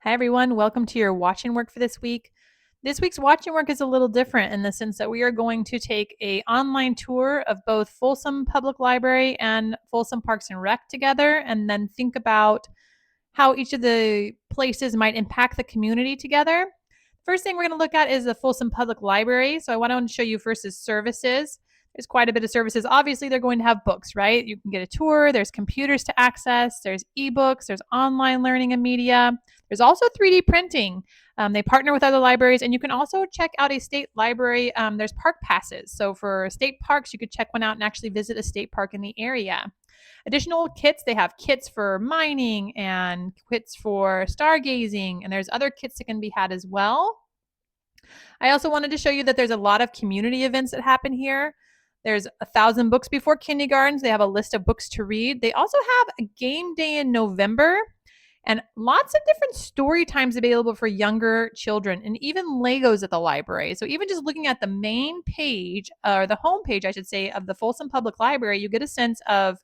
Hi, everyone. Welcome to your watch and work for this week. This week's watch and work is a little different in the sense that we are going to take a online tour of both Folsom Public Library and Folsom Parks and Rec together, and then think about how each of the places might impact the community together. First thing we're going to look at is the Folsom Public Library. So I want to show you first is services. There's quite a bit of services. Obviously, they're going to have books, right? You can get a tour. There's computers to access. There's ebooks. There's online learning and media. There's also 3D printing. They partner with other libraries, and you can also check out a state library. There's park passes. So for state parks, you could check one out and actually visit a state park in the area. Additional kits, they have kits for mining and kits for stargazing, and there's other kits that can be had as well. I also wanted to show you that there's a lot of community events that happen here. There's 1,000 books before kindergartens. They have a list of books to read. They also have a game day in November and lots of different story times available for younger children and even Legos at the library. So even just looking at the main page, or the home page, I should say, of the Folsom Public Library, you get a sense of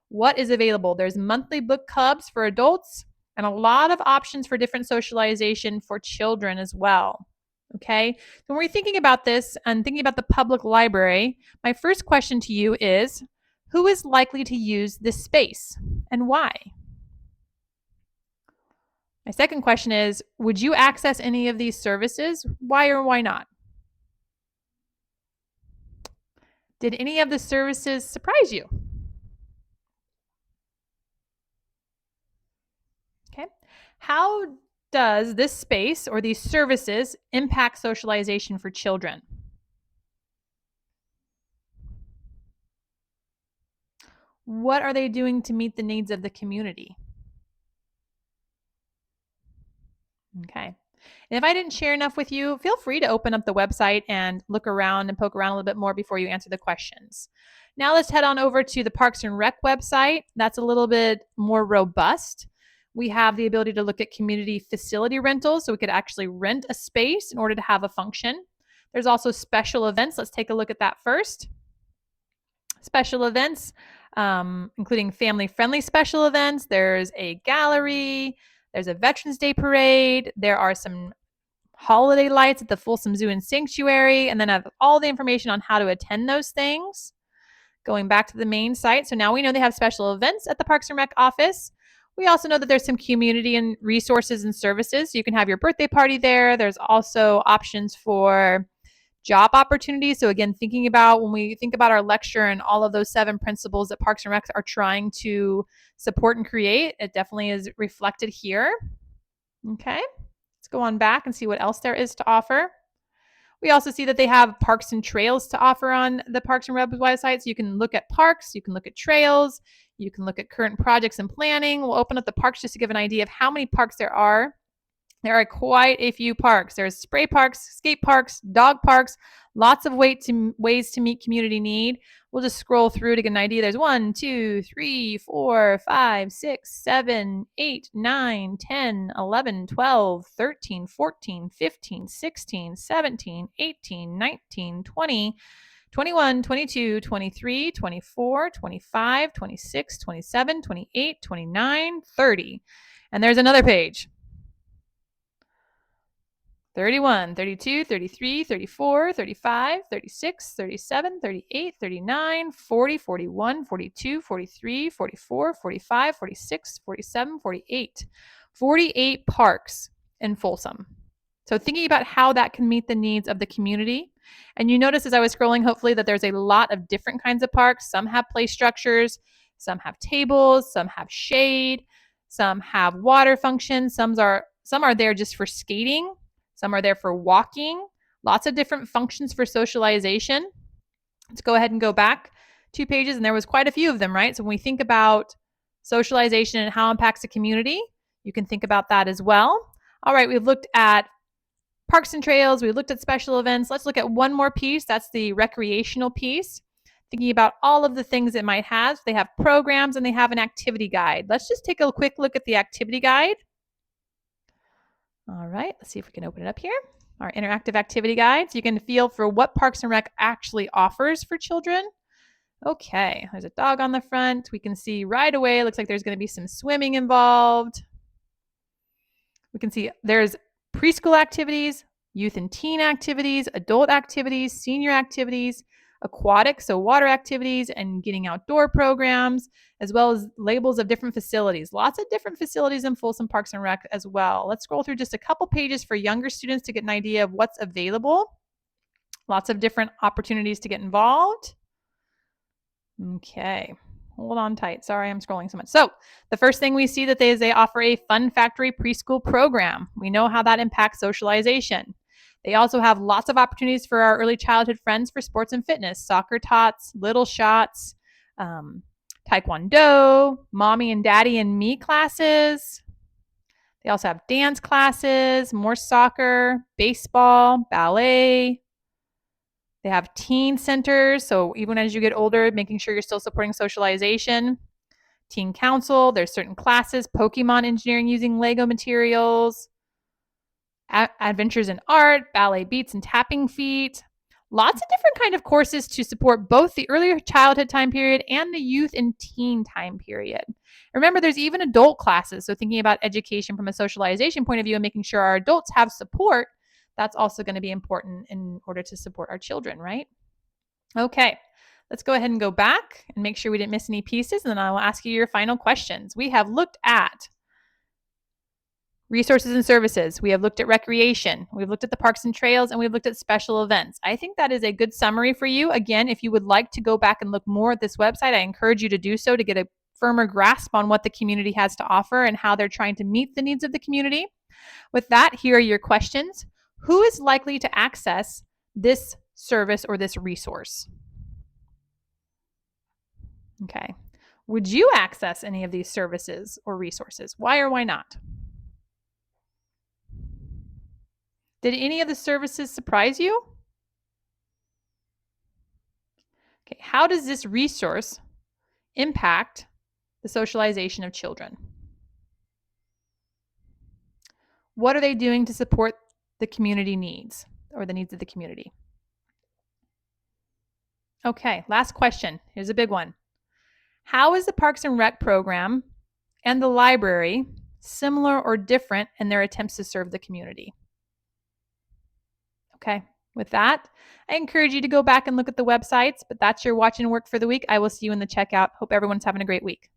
what is available. There's monthly book clubs for adults and a lot of options for different socialization for children as well. Okay, so when we're thinking about this and thinking about the public library, my first question to you is, who is likely to use this space and why? My second question is, would you access any of these services? Why or why not? Did any of the services surprise you? Okay. How does this space or these services impact socialization for children? What are they doing to meet the needs of the community? Okay. And if I didn't share enough with you, feel free to open up the website and look around and poke around a little bit more before you answer the questions. Now let's head on over to the Parks and Rec website. That's a little bit more robust. We have the ability to look at community facility rentals, so we could actually rent a space in order to have a function. There's also special events. Let's take a look at that first. Special events, including family-friendly special events. There's a gallery. There's a Veterans Day parade. There are some holiday lights at the Folsom Zoo and Sanctuary, and then I have all the information on how to attend those things. Going back to the main site. So now we know they have special events at the Parks and Rec office. We also know that there's some community and resources and services. You can have your birthday party there. There's also options for job opportunities. So again, thinking about when we think about our lecture and all of those 7 principles that Parks and Rec are trying to support and create, it definitely is reflected here. Okay, let's go on back and see what else there is to offer. We also see that they have parks and trails to offer on the Parks and Rec website. So you can look at parks, you can look at trails, you can look at current projects and planning. We'll open up the parks just to give an idea of how many parks there are. There are quite a few parks. There's spray parks, skate parks, dog parks, lots of ways to meet community need. We'll just scroll through to get an idea. There's 1, 2, 3, 4, 5, 6, 7, 8, 9, 10, 11, 12, 13, 14, 15, 16, 17, 18, 19, 20, 21, 22, 23, 24, 25, 26, 27, 28, 29, 30. And there's another page. 31, 32, 33, 34, 35, 36, 37, 38, 39, 40, 41, 42, 43, 44, 45, 46, 47, 48. 48 parks in Folsom. So thinking about how that can meet the needs of the community. And you notice as I was scrolling, hopefully, that there's a lot of different kinds of parks. Some have play structures, some have tables, some have shade, some have water functions, some are there just for skating. Some are there for walking, lots of different functions for socialization. Let's go ahead and go back 2 pages, and there was quite a few of them, right? So when we think about socialization and how it impacts the community, you can think about that as well. All right, we've looked at parks and trails, we looked at special events. Let's look at one more piece. That's the recreational piece. Thinking about all of the things it might have. They have programs and they have an activity guide. Let's just take a quick look at the activity guide. All right, let's see if we can open it up here. Our interactive activity guide. So you can feel for what Parks and Rec actually offers for children. Okay, there's a dog on the front. We can see right away, it looks like there's going to be some swimming involved. We can see there's preschool activities, youth and teen activities, adult activities, senior activities, aquatic, so water activities, and getting outdoor programs, as well as labels of different facilities. Lots of different facilities in Folsom Parks and Rec as well. Let's scroll through just a couple pages for younger students to get an idea of what's available. Lots of different opportunities to get involved. Okay, hold on tight. Sorry, I'm scrolling so much. So the first thing we see that they offer a Fun Factory preschool program. We know how that impacts socialization. They also have lots of opportunities for our early childhood friends for sports and fitness, soccer tots, little shots, taekwondo, mommy and daddy and me classes. They also have dance classes, more soccer, baseball, ballet. They have teen centers, so even as you get older, making sure you're still supporting socialization. Teen council, there's certain classes, Pokemon engineering using Lego materials, adventures in art, ballet beats and tapping feet. Lots of different kind of courses to support both the earlier childhood time period and the youth and teen time period. Remember, there's even adult classes, so thinking about education from a socialization point of view and making sure our adults have support, that's also going to be important in order to support our children, right? Okay, let's go ahead and go back and make sure we didn't miss any pieces, and then I will ask you your final questions. We have looked at resources and services. We have looked at recreation. We've looked at the parks and trails, and we've looked at special events. I think that is a good summary for you. Again, if you would like to go back and look more at this website, I encourage you to do so to get a firmer grasp on what the community has to offer and how they're trying to meet the needs of the community. With that, here are your questions. Who is likely to access this service or this resource? Okay. Would you access any of these services or resources? Why or why not? Did any of the services surprise you? Okay. How does this resource impact the socialization of children? What are they doing to support the community needs or the needs of the community? Okay, last question. Here's a big one. How is the Parks and Rec program and the library similar or different in their attempts to serve the community? Okay, with that, I encourage you to go back and look at the websites, but that's your watch and work for the week. I will see you in the checkout. Hope everyone's having a great week.